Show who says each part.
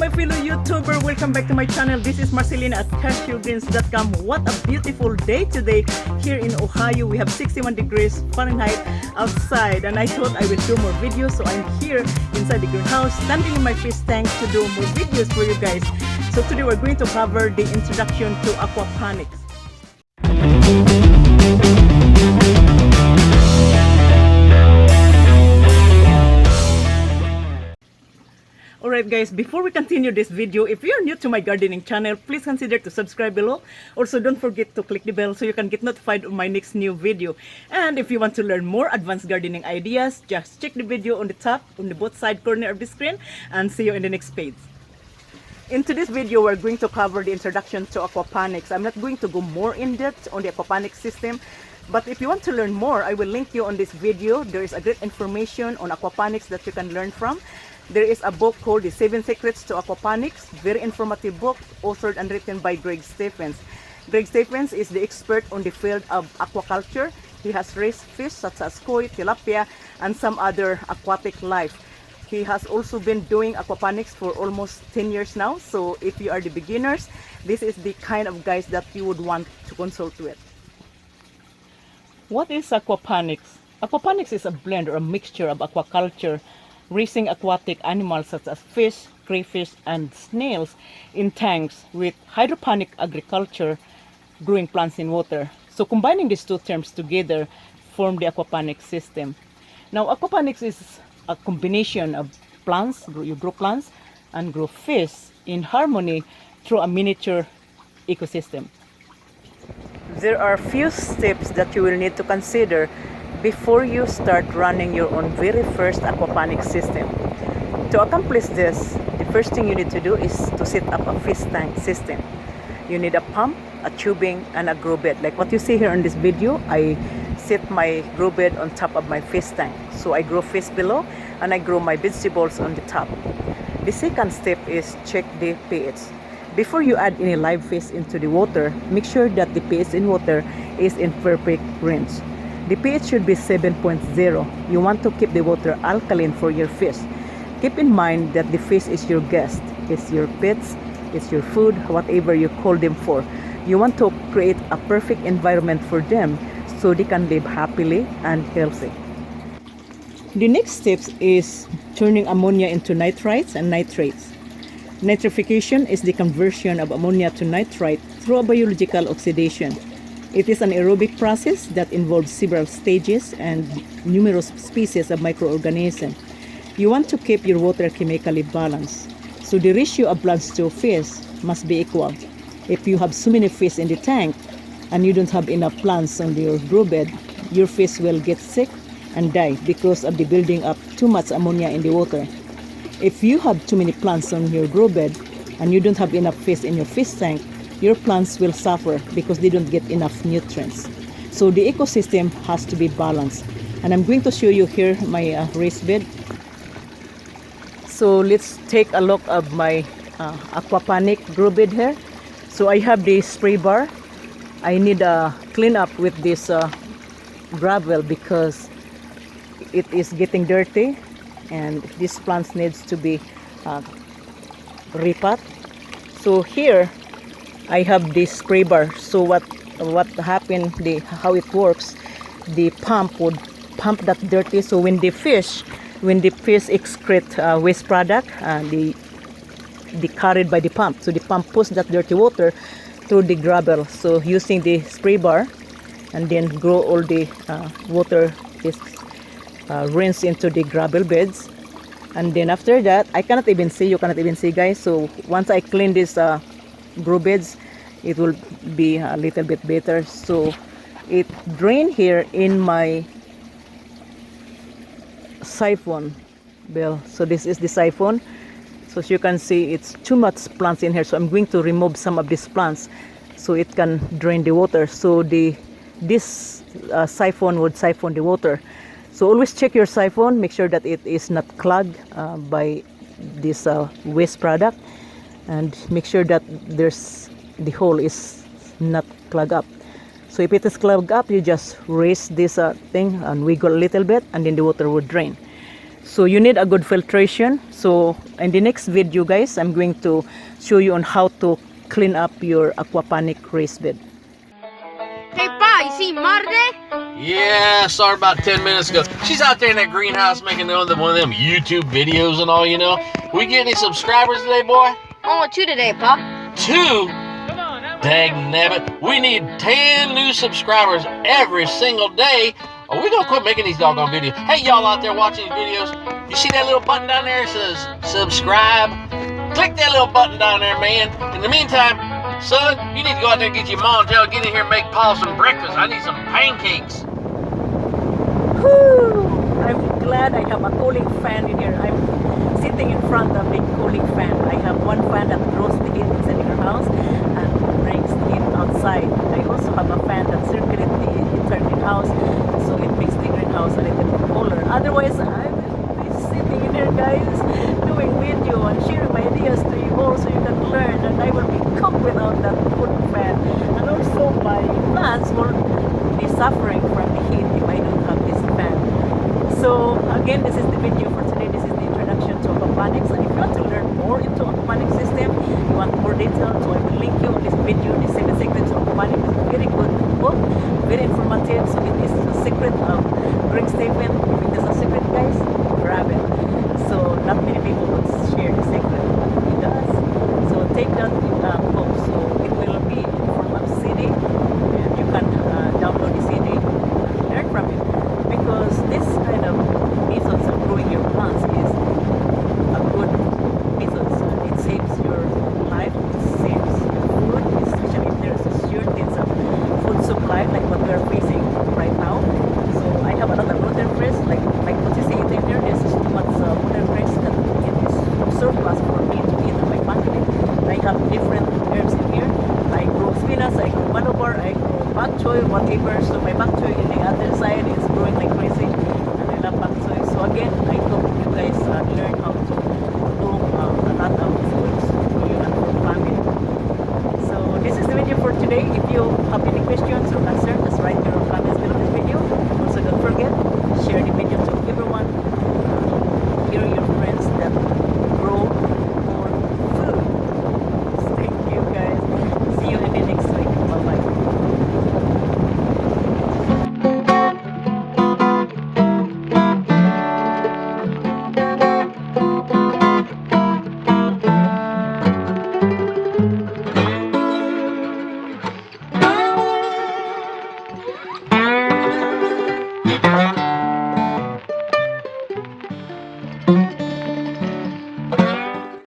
Speaker 1: my fellow YouTuber, welcome back to my channel. This is Marcelina at cashewgreens.com. What a beautiful day today here in Ohio. We have 61 degrees Fahrenheit outside, and I thought I will do more videos, so I'm here inside the greenhouse standing in my fish tank to do more videos for you guys. So today we're going to cover the introduction to aquaponics. Alright guys, before we continue this video, if you're new to my gardening channel, please consider to subscribe below. Also, don't forget to click the bell so you can get notified of my next new video. And if you want to learn more advanced gardening ideas, just check the video on the top, on the both side corner of the screen, and see you in the next page. In today's video, we're going to cover the introduction to aquaponics. I'm not going to go more in depth on the aquaponics system, but if you want to learn more, I will link you on this video. There is a great information on aquaponics that you can learn from. There is a book called The 7 Secrets to Aquaponics, very informative book, authored and written by Greg Stephens. Greg Stephens is the expert on the field of aquaculture. He has raised fish such as koi, tilapia, and some other aquatic life. He has also been doing aquaponics for almost 10 years now. So if you are the beginners, this is the kind of guys that you would want to consult with. What is aquaponics? Aquaponics is a blend or a mixture of aquaculture, raising aquatic animals such as fish, crayfish, and snails in tanks, with hydroponic agriculture, growing plants in water. So combining these two terms together form the aquaponics system. Now aquaponics is a combination of plants, you grow plants and grow fish in harmony through a miniature ecosystem. There are few steps that you will need to consider before you start running your own very first aquaponics system. To accomplish this, the first thing you need to do is to set up a fish tank system. You need a pump, a tubing, and a grow bed. Like what you see here in this video, I set my grow bed on top of my fish tank. So I grow fish below and I grow my vegetables on the top. The second step is check the pH. Before you add any live fish into the water, make sure that the pH in water is in perfect range. The pH should be 7.0. You want to keep the water alkaline for your fish. Keep in mind that the fish is your guest, it's your pets, it's your food, whatever you call them for. You want to create a perfect environment for them so they can live happily and healthy. The next step is turning ammonia into nitrites and nitrates. Nitrification is the conversion of ammonia to nitrite through a biological oxidation. It is an aerobic process that involves several stages and numerous species of microorganisms. You want to keep your water chemically balanced, so the ratio of plants to fish must be equal. If you have so many fish in the tank and you don't have enough plants on your grow bed, your fish will get sick and die because of the building up too much ammonia in the water. If you have too many plants on your grow bed and you don't have enough fish in your fish tank, your plants will suffer because they don't get enough nutrients. So the ecosystem has to be balanced. And I'm going to show you here my raised bed. So let's take a look of my aquaponic grow bed here. So I have the spray bar. I need a clean up with this gravel because it is getting dirty and this plant needs to be repot. So here I have this spray bar. So what happened, how it works, the pump would pump that dirty. So when the fish excrete waste product, they carried by the pump. So the pump pushes that dirty water through the gravel. So using the spray bar, and then grow all the water is rinsed into the gravel beds. And then after that, you cannot even see guys. So once I clean this grow beds, it will be a little bit better. So it drain here in my siphon well. So this is the siphon. So as you can see, it's too much plants in here, so I'm going to remove some of these plants so it can drain the water. So this siphon would siphon the water. So always check your siphon, make sure that it is not clogged by this waste product, and make sure that the hole is not clogged up. So if it is clogged up, you just raise this thing and wiggle a little bit, and then the water would drain. So you need a good filtration. So in the next video, guys, I'm going to show you on how to clean up your aquaponic raised bed.
Speaker 2: Hey, Pa, you see Marde?
Speaker 3: Yeah, saw her about 10 minutes ago. She's out there in that greenhouse making one of them YouTube videos and all, you know. We get any subscribers today, boy?
Speaker 2: Only 2 today, Pa.
Speaker 3: 2? Dang nabbit. We need 10 new subscribers every single day, or we gonna quit making these doggone videos. Hey, y'all out there watching these videos, you see that little button down there that says subscribe? Click that little button down there, man. In the meantime, son, you need to go out there and get your mom and tell her, get in here and make Paul some breakfast. I need some pancakes.
Speaker 1: Whew! I'm glad I have a cooling fan in here. I'm sitting in front of the cooling fan. I have one fan that draws the heat inside your house and brings the heat outside. I also have a fan that circulates the entire greenhouse, so it makes the greenhouse a little bit cooler. Otherwise, I will be sitting in here, guys, doing video and sharing my ideas to you all so you can learn, and I will be cooked without that cooling fan. And also my plants will be suffering from the heat if I don't have this fan. So again, this is the video for today. This is the introduction to aquaponics, and if you want to learn more into aquaponics system, you want more details, so I will link you on this video. The 7 Secrets of Aquaponics is a very good book, very informative. So it is the secret of Greg Stephen. If it is a secret, guys, grab it. So not many people would share the secret, but he does. So take that book. So it will be in form of CD, and you can download the CD and learn from it. Because this kind of methods of growing your plants is a good method. It saves your life, it saves your food, especially if there's a shortage of food supply like what we're facing right now. So I have another watercress, like what you see in there, there's too much watercress that it is surplus for me to eat in my family. I have different herbs in here. I grow spinach, I grow manobar, I grow bok choy, whatever. So my bok choy